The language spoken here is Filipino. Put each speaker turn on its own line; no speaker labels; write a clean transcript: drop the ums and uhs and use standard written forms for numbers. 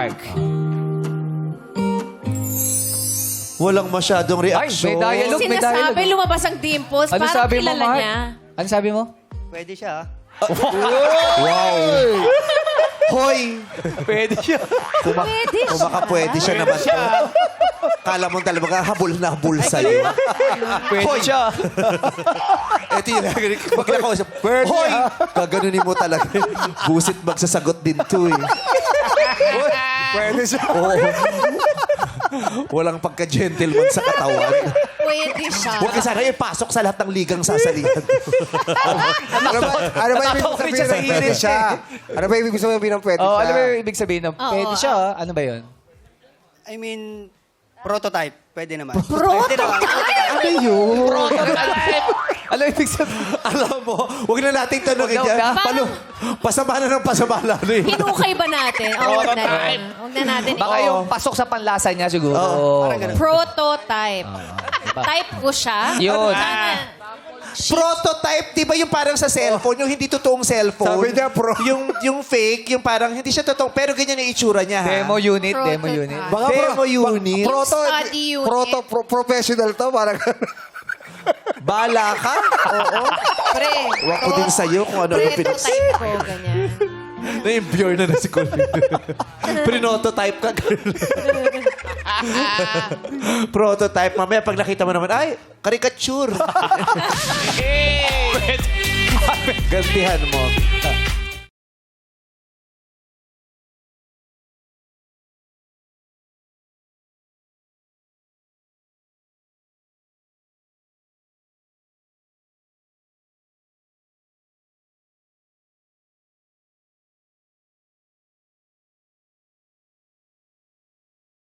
Mark.
Walang masyadong
Ay,
reaksyon.
may dialogue, may
Sinasabi,
dialogue.
lumabas ang dimples.
Ano
Parang
sabi mo,
kilala
Mark?
niya.
Ano sabi mo?
Pwede siya.
Wow! Hoy!
Pwede siya.
Pwede
Kung baka pwede siya naman to. Kala mo talaga habol na habol sa'yo.
Pwede siya.
Ito yung pag nakausap. Hoy! Gaganunin mo talaga. Busit magsasagot din to eh.
Pwede siya.
Oo. Walang pagka-gentleman sa katawan.
Pwede siya.
Huwag ka sana ipasok sa lahat ng ligang sasalihan.
Ano ba ibig
Natawid
sabihin
siya sa
ng pwede
init
siya? Ano ba ibig sabihin ng pwede
Oh,
siya?
ano ba yung ibig sabihin ng pwede siya? Ano ba yun?
I mean, prototype. Pwede naman.
Prototype?
Ano yun?
Ano ibig sabihin?
Alam mo, huwag na nating tanongin
Huwag
yan.
na.
Pasama na ng pasama lalo eh.
Hinukay ba natin? Oh, huwag na natin. Huwag na natin.
Baka yung pasok sa panlasa niya siguro.
Prototype. Type ko siya.
Yun.
Prototype, di ba yung parang sa cellphone, yung hindi totoong cellphone?
Sabi niya,
yung fake, yung parang hindi siya totoong, pero ganyan yung itsura niya, ha?
Demo unit,
Prototype.
demo unit.
Baka
Demo unit.
Study unit.
Professional to. Parang
Bala ka? Oo.
Pre.
Huwag ko din sa'yo kung ano yung pinag...
Prototype ko, ganyan.
Na-impure na si Colin. Prinototype ka, girl. Prototype. Mamaya pag nakita mo naman, ay, caricature. Gantihan mo.